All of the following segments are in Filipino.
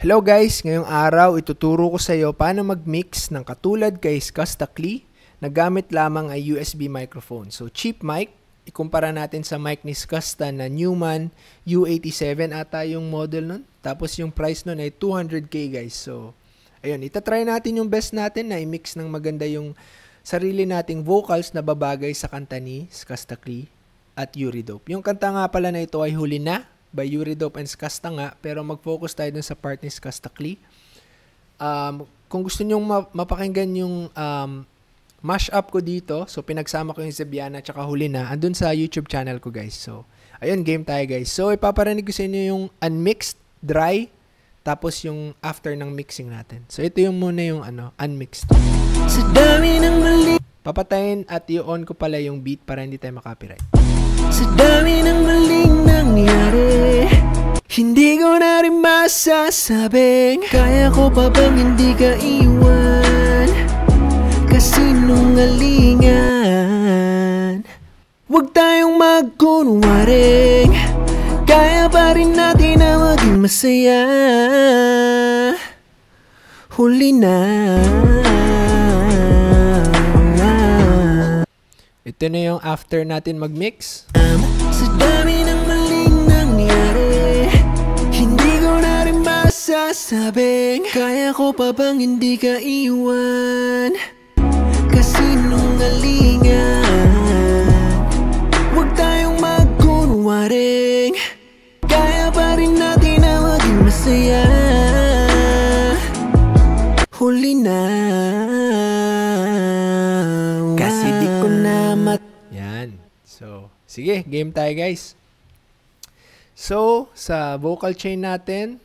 Hello guys, ngayong araw ituturo ko sa iyo paano mag-mix ng katulad kay Skastakli na gamit lamang ay USB microphone. So cheap mic, ikumpara natin sa mic ni Skasta na Neumann U87 ata yung model nun. Tapos yung price nun ay 200k guys. So ayun, itatry natin yung best natin na i-mix ng maganda yung sarili nating vocals na babagay sa kanta ni Skastakli at Euridope. Yung kanta nga pala na ito ay Huli Na by Euridope and Skasta nga, pero mag-focus tayo dun sa part ni Skastakli. Kung gusto nyo mapakinggan yung mashup ko dito, so pinagsama ko yung Zebiana at saka Huli Na, andun sa YouTube channel ko guys. So, ayun, game tayo guys. So, ipaparinig ko sa inyo yung unmixed, dry, tapos yung after ng mixing natin. So, ito yung muna yung unmixed. Sa dami ng mali, papatayin at i-on ko pala yung beat para hindi tayo makopyright. sa dami ng maling nangyari, hindi ko na rin masasabing kaya ko pa bang hindi ka iwan, kasinungalingan. Huwag tayong magkunwaring kaya pa rin natin na maging masaya. Huli na. Ito na yung after natin mag-mix. Sa dami ng maling nangyari, hindi ko na rin masasabing kaya ko pa bang hindi ka iwan, kasinungalingan. Huwag tayong magkunwaring kaya pa rin natin na maging masaya. Huli na. Kasi di ko na Yan. So, sige, game tayo guys. So, sa vocal chain natin,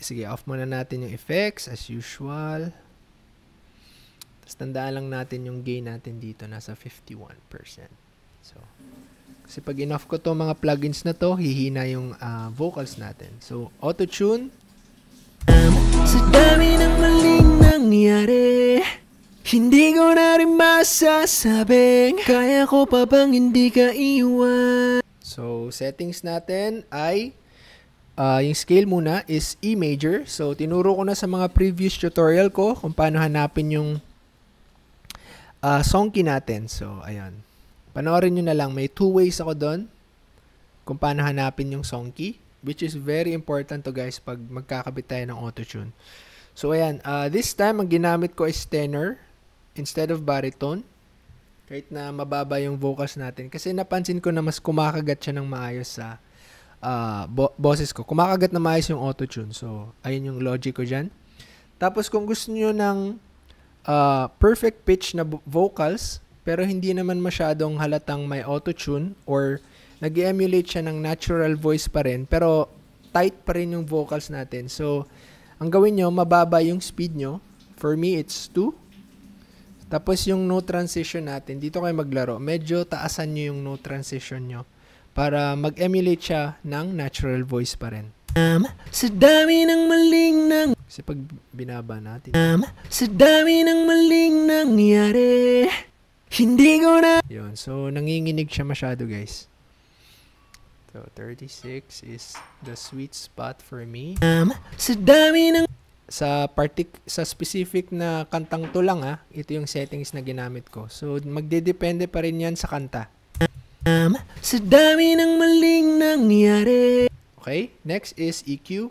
sige, off muna natin yung effects as usual. Tapos tandaan lang natin yung gain natin dito, nasa 51%. So, kasi pag in-off ko to mga plugins na to, hihina yung vocals natin. So, auto-tune. Sa dami ng maling nangyari, hindi ko na rin masasabing kaya ko pa bang hindi ka iwan. So, settings natin ay yung scale muna is E major. So, tinuro ko na sa mga previous tutorial ko kung paano hanapin yung song key natin. So, ayan. Panoorin nyo na lang. May 2 ways ako doon kung paano hanapin yung song key, which is very important to guys pag magkakabit tayo ng autotune. So, ayan. This time, ang ginamit ko is tenor instead of baritone. Kahit na mababa yung vocals natin. Kasi napansin ko na mas kumakagat siya ng maayos sa boses ko. Kumakagat na maayos yung autotune. So, ayun yung logic ko dyan. Tapos, kung gusto nyo ng perfect pitch na vocals, pero hindi naman masyadong halatang may autotune or nag-emulate siya ng natural voice pa rin, pero tight pa rin yung vocals natin. So, ang gawin nyo, mababa yung speed nyo. For me, it's 2. Tapos yung no transition natin, dito kayo maglaro. Medyo taasan nyo yung no transition nyo para mag-emulate siya ng natural voice pa rin. Sa dami ng maling Kasi pag binaba natin, sa dami ng maling nangyari, hindi ko na. yun. So, nanginginig siya masyado, guys. So, 36 is the sweet spot for me. Sa dami ng Sa specific na kantang to lang ito yung settings na ginamit ko. So, magdedepende pa rin yan sa kanta. sa dami ng maling nangyari. Okay, next is EQ.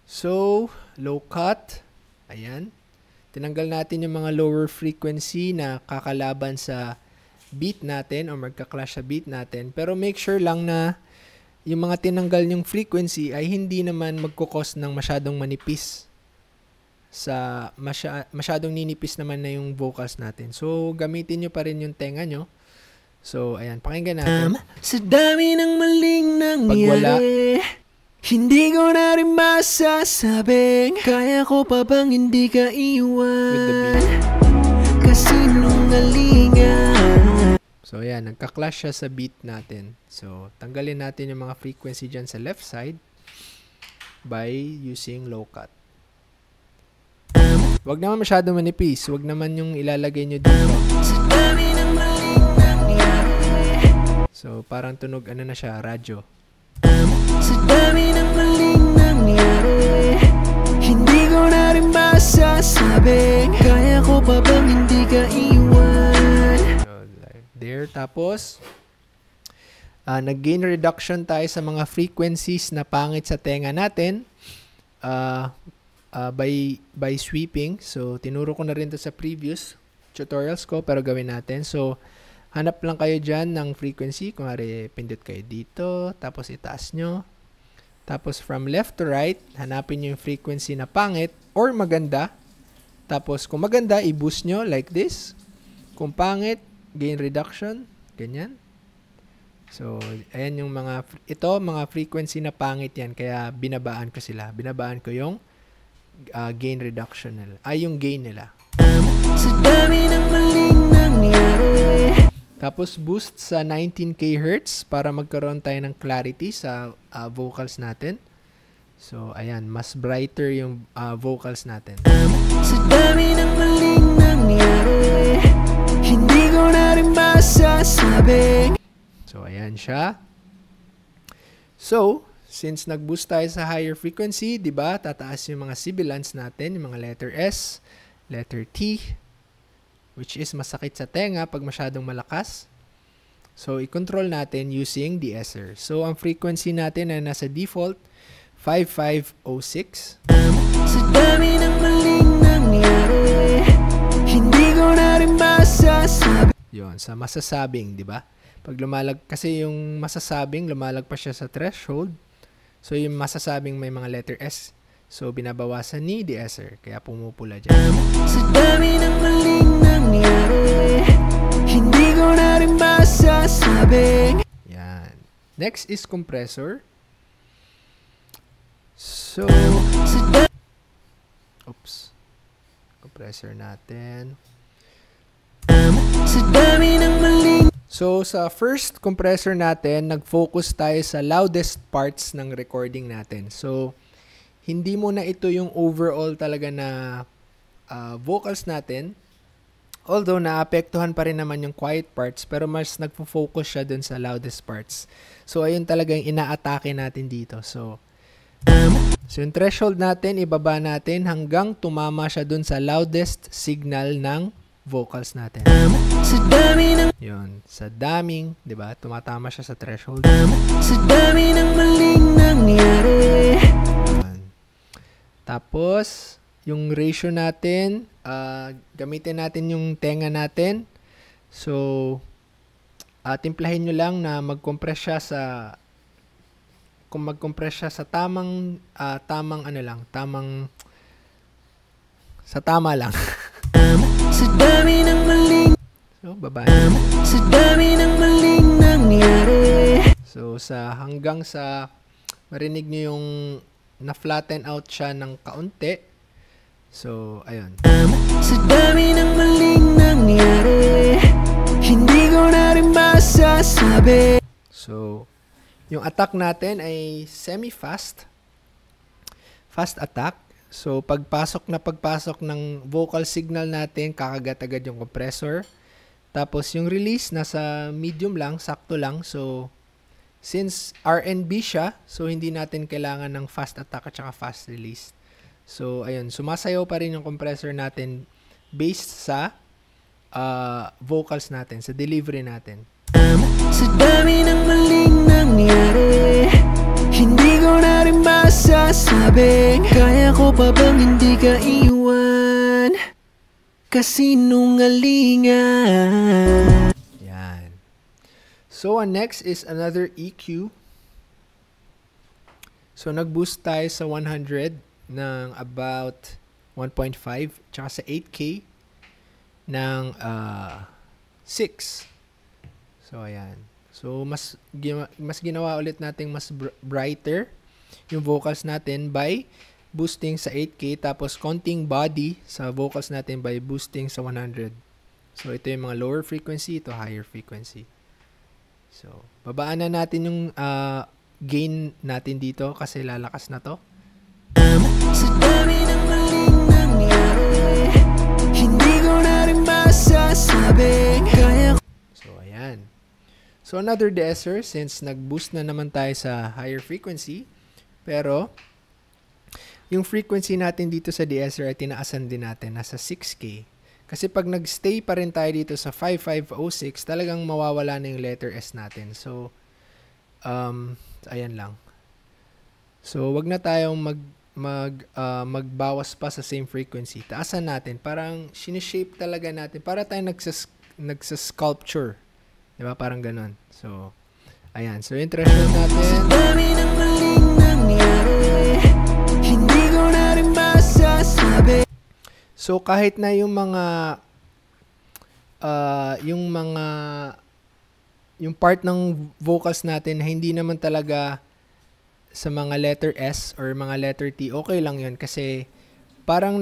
So, low cut. Ayan. Tinanggal natin yung mga lower frequency na kakalaban sa beat natin o magka-clash sa beat natin. Pero make sure lang na yung mga tinanggal yung frequency ay hindi naman magkukos ng masyadong manipis. Masyadong ninipis naman na yung vocals natin. So, gamitin nyo pa rin yung tenga nyo. So, ayan, pakinggan natin. Sa dami ng maling nangyari, Pag wala, hindi ko na rin masasabing kaya ko pa bang hindi ka iwan, kasinungalingan. so, ayan, nagka-clash siya sa beat natin. So, tanggalin natin yung mga frequency dyan sa left side by using low cut. Wag naman masyado manipis. Wag naman yung ilalagay nyo dito. Sa dami ng maling nangyari, So, parang tunog, ano na siya, radyo. there. Tapos, nag-gain reduction tayo sa mga frequencies na pangit sa tenga natin by sweeping. So, tinuro ko na rin to sa previous tutorials ko, pero gawin natin. So, hanap lang kayo dyan ng frequency. Kung pindot kayo dito, tapos itaas nyo. Tapos, from left to right, hanapin nyo yung frequency na pangit or maganda. Tapos, kung maganda, i-boost nyo like this. Kung pangit, gain reduction. Ganyan. So, ayan yung mga frequency na pangit yan. Kaya, binabaan ko sila. Binabaan ko yung gain reduction nila. Yung gain nila. Sa dami ng maling nangyari. Tapos, boost sa 19k Hz para magkaroon tayo ng clarity sa vocals natin. So, ayan. Mas brighter yung vocals natin. Sa dami ng maling nangyari, hindi ko na rin masasabi. So, ayan siya. So, since nag-boost tayo sa higher frequency, di ba, tataas yung mga sibilants natin, yung mga letter S, letter T, which is masakit sa tenga pag masyadong malakas. So, i-control natin using de-esser. So, ang frequency natin ay nasa default, 5506. Sa dami ng maling nangyari, hindi ko na rin masasabi. Yun, sa masasabing, di ba? Pag kasi yung masasabing, lumalagpas siya sa threshold. So, yung masasabing may mga letter S. So, binabawasan ni de-esser. Kaya pumupula dyan. Sa dami ng maling nangyari, hindi ko na rin masasabi. Yan. Next is compressor. So, compressor natin. Sa dami ng maling. So, sa first compressor natin, nag-focus tayo sa loudest parts ng recording natin. So, hindi mo na ito yung overall talaga na vocals natin. Although, naapektuhan pa rin naman yung quiet parts, pero mas nagfo-focus siya dun sa loudest parts. So, ayun talaga yung ina-atake natin dito. So, yung threshold natin, ibaba natin hanggang tumama siya dun sa loudest signal ng vocals natin. Sa dami ng. Yun, sa daming, di ba? Tumatama siya sa threshold. Sa dami ng maling nangyari. Yun. Tapos, yung ratio natin, gamitin natin yung tenga natin. So, timplahin nyo lang na mag-compress siya sa tamang sa tama lang. Sa dami ng maling. So, baba. Sa dami ng maling nangyari. So, hanggang sa marinig nyo yung na-flatten out siya ng kaunti. So, ayun. Sa dami ng maling nangyari, hindi ko na rin masasabi. So, yung attack natin ay semi-fast. Fast attack. So, pagpasok ng vocal signal natin, kakagat agad yung compressor. Tapos, yung release, nasa medium lang, sakto lang. So, since R&B siya, so hindi natin kailangan ng fast attack at saka fast release. So, ayun, sumasayaw pa rin yung compressor natin based sa vocals natin, sa delivery natin. Sa dami ng maling nangyari, hindi ko na rin masasabi. Kaya ko pa bang hindi ka iwan? Kasinungalingan. Yan. So, next is another EQ. So, nag-boost tayo sa 100 ng about 1.5 tsaka sa 8K ng 6. So, ayan. So, mas ginawa ulit nating mas brighter yung vocals natin by boosting sa 8K tapos konting body sa vocals natin by boosting sa 100. So, ito yung mga lower frequency, ito higher frequency. So, babaan na natin yung gain natin dito kasi lalakas na to. Sa dami ng maling nangyari, hindi ko na rin masasabi. Kaya. So, ayan. So, another de-esser since nag-boost na naman tayo sa higher frequency. Pero, yung frequency natin dito sa de-esser ay tinaasan din natin. Nasa 6K. Kasi pag nagstay pa rin tayo dito sa 5506, talagang mawawala na yung letter S natin. So, ayan lang. So, wag na tayong magbawas pa sa same frequency. Taasan natin. Parang sinishape talaga natin. Para tayong nagsasculpture. Diba? Parang ganon. So, ayan. So, yung threshold natin. Dami ng maling nangyari, hindi ko na rin masasabi. So, kahit na yung part ng vocals natin na hindi naman talaga sa mga letter S or mga letter T, okay lang yun kasi parang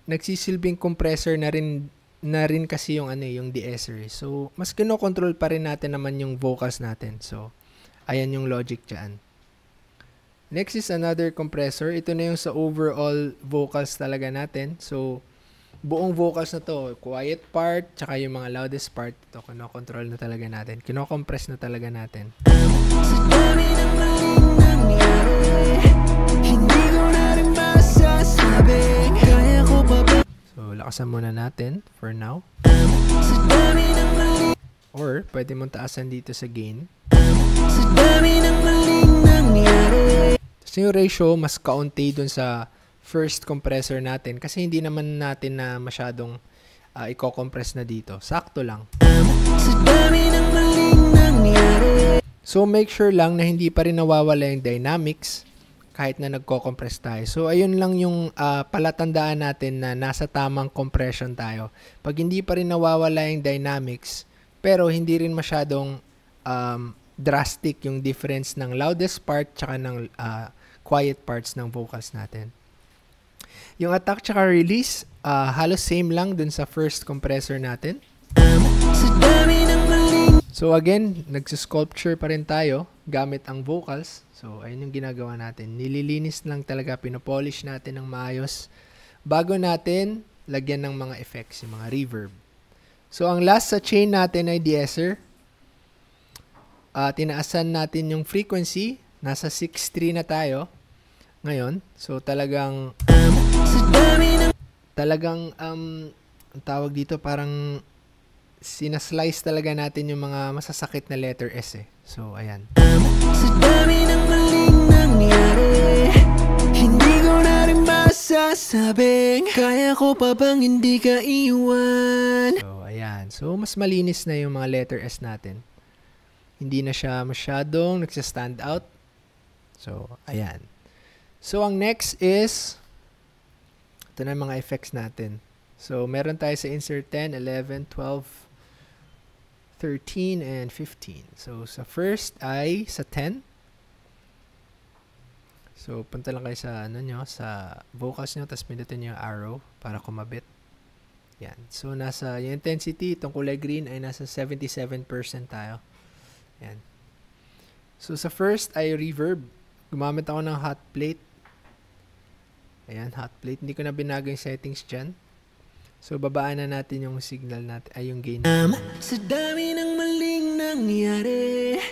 nagsisilbing compressor na rin kasi yung yung de-esser. So, mas kino-control pa rin natin naman yung vocals natin. So, ayan yung logic dyan. Next is another compressor. Ito na yung sa overall vocals talaga natin. So, buong vocals na to, quiet part, tsaka yung mga loudest part, ito, kino-control na talaga natin. Kino-compress na talaga natin. Sa dami ng maling nangyari, hindi ko na rin masasabi. Kaya ko pa ba? So, lakasan muna natin for now. Sa dami ng maling, Or, pwede mong taasan dito sa gain. sa dami ng maling nangyari. So, yung ratio, mas kaunti dun sa first compressor natin kasi hindi naman natin na masyadong i-compress na dito. Sakto lang. Sa dami ng maling nangyari. So, make sure lang na hindi pa rin nawawala yung dynamics kahit na nagko-compress tayo. So, ayun lang yung palatandaan natin na nasa tamang compression tayo. Pag hindi pa rin nawawala yung dynamics, pero hindi rin masyadong drastic yung difference ng loudest part tsaka ng quiet parts ng vocals natin. Yung attack tsaka release, halos same lang dun sa first compressor natin. Sa dami ng maling, So again, nagsisculpture pa rin tayo gamit ang vocals. So ayun yung ginagawa natin. Nililinis lang talaga, pinopolish natin ng maayos bago natin lagyan ng mga effects, yung mga reverb. So ang last sa chain natin ay de-esser. Tinaasan natin yung frequency. Nasa 6.3 na tayo ngayon. So talagang sa dami ng, ang tawag dito, parang sinaslice talaga natin yung mga masasakit na letter S eh. So ayan. sa dami ng maling nangyari, hindi ko na rin masasabing. Kaya ko pa bang hindi ka iwan? So ayan. So mas malinis na yung mga letter S natin. Hindi na siya masyadong nagsa-stand out. So ayan. So ang next is ito na yung mga effects natin. So meron tayo sa insert 10, 11, 12, 13, and 15. So sa first ay sa 10. So punta lang kayo sa sa vocals nyo, tapos pindutin nyo yung arrow para kumabit. Yan. So nasa yung intensity, itong kulay green ay nasa 77% tayo. Yan. So sa first ay reverb. Gumamit ako ng hot plate. Ayan, hot plate. Hindi ko na binago yung settings dyan. So, babaan na natin yung signal natin, ay yung gain. Sa dami ng maling nangyari,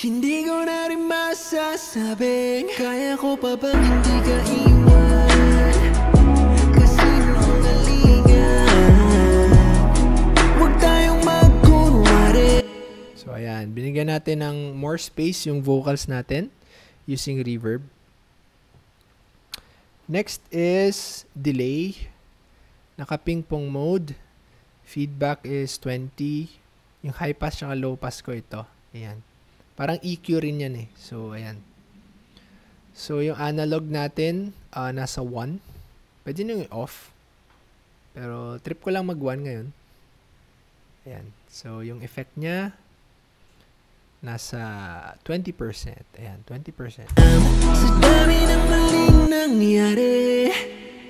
hindi ko na rin masasabing. Kaya ko pa bang hindi ka iwan? Kasi nung galingan, huwag tayong magkunwari. So, ayan. Binigyan natin ng more space yung vocals natin using reverb. Next is delay. Naka-ping-pong mode. Feedback is 20. Yung high pass at low pass ko ito. Ayan. Parang EQ rin yan eh. So, ayan. So, yung analog natin, nasa 1. Pwede nyo i-off. Pero, trip ko lang mag-1 ngayon. Ayan. So, yung effect niya, nasa 20%. Ayan, 20%. Sa dami ng maling nangyari,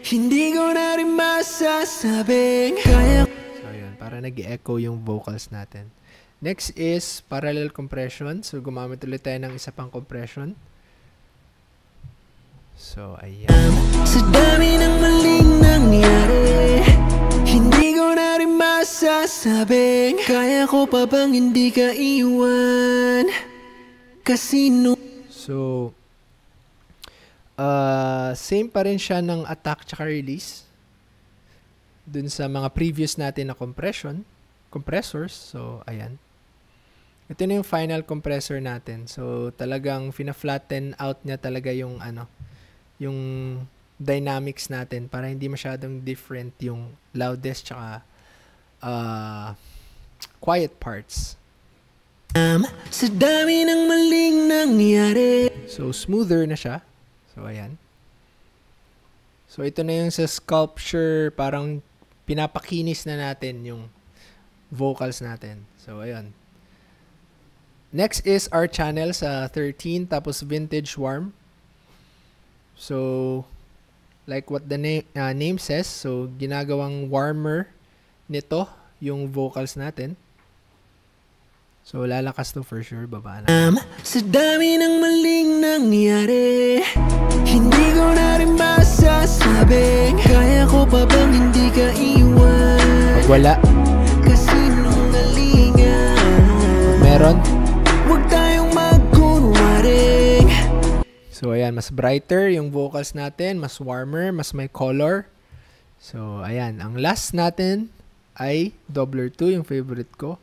hindi ko na rin masasabing. Kaya So, ayan, para nag-echo yung vocals natin. Next is parallel compression. So, gumamit ulit tayo ng isa pang compression. So, ayan. sa dami ng maling nangyari, hindi ko na rin masasabing. Kaya ko pa bang hindi ka iwan? Kasi So, same pa rin siya ng attack tsaka release. dun sa mga previous natin na compressors. So, ayan. Ito na yung final compressor natin. So, talagang fina-flatten out niya talaga yung yung dynamics natin para hindi masyadong different yung loudest tsaka quiet parts. Sa dami ng maling nangyari. So, smoother na siya. So, ayan. So, ito na yung sa sculpture, parang pinapakinis na natin yung vocals natin. So, ayan. Next is our channel sa 13, tapos vintage warm. So, like what the name says, so ginagawang warmer nito yung vocals natin. So, lalakas to for sure, baba na. Sa dami ng maling nangyari, hindi ko na rin masasabing kaya ko pa bang hindi ka iwan. Pag wala, kasinungalingan, meron. huwag tayong magkunwaring. So, ayan, mas brighter yung vocals natin, mas warmer, mas may color. So, ayan, ang last natin ay Doubler 2, yung favorite ko.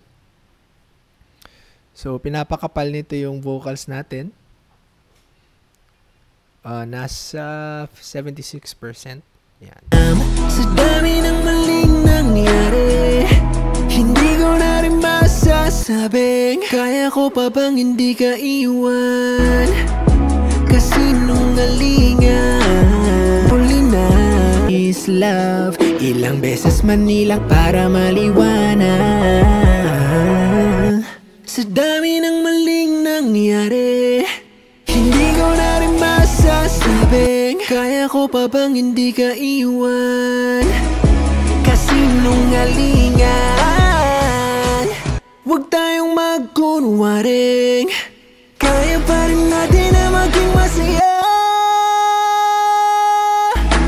So, pinapakapal nito yung vocals natin. Nasa 76%. Yan. Sa dami ng maling nangyari, hindi ko na rin masasabing kaya ko pa bang hindi ka iwan. Kasinungalingan, huli na is love. Ilang beses man nilang para maliwanag. Sa dami ng maling nangyari, hindi ko na rin masasabing kaya ko pa bang hindi ka iwan. Kasinungalingan, huwag tayong magkunwaring, kaya pa rin natin na maging masaya.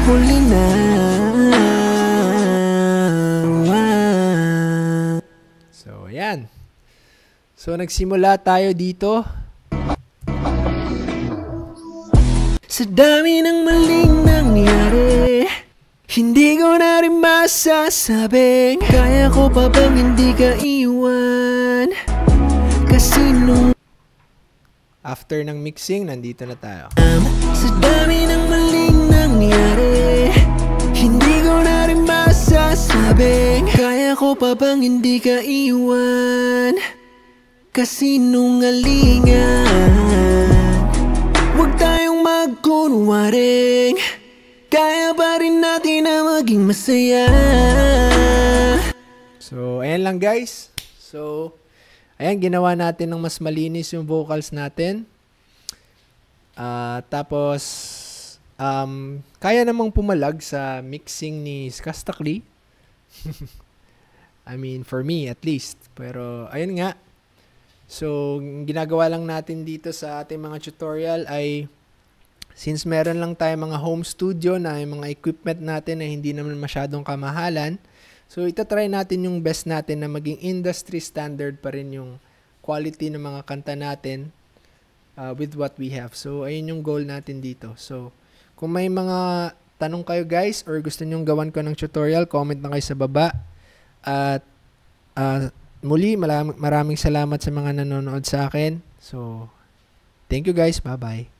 Huli na. So, ayan. So, nagsimula tayo dito. Sa dami ng maling nangyari, hindi ko na rin masasabing kaya ko pa bang hindi ka iwan. Kasi nung After ng mixing, nandito na tayo. sa dami ng maling nangyari, hindi ko na rin masasabing kaya ko pa bang hindi ka iwan. Kasinungalingan, huwag tayong magkunwaring, kaya pa rin natin na maging masaya. So, ayan lang guys. So, ayan, ginawa natin ng mas malinis yung vocals natin. Tapos, kaya namang pumalag sa mixing ni Skastakli. I mean, for me at least. Pero, ayun nga. So, ginagawa lang natin dito sa ating mga tutorial ay since meron lang tayo mga home studio na yung mga equipment natin na hindi naman masyadong kamahalan, so itatry natin yung best natin na maging industry standard pa rin yung quality ng mga kanta natin with what we have. So, ayun yung goal natin dito. So, kung may mga tanong kayo guys or gusto nyong gawan ko ng tutorial, comment na kayo sa baba. At muli, maraming salamat sa mga nanonood sa akin. So, thank you guys. Bye-bye.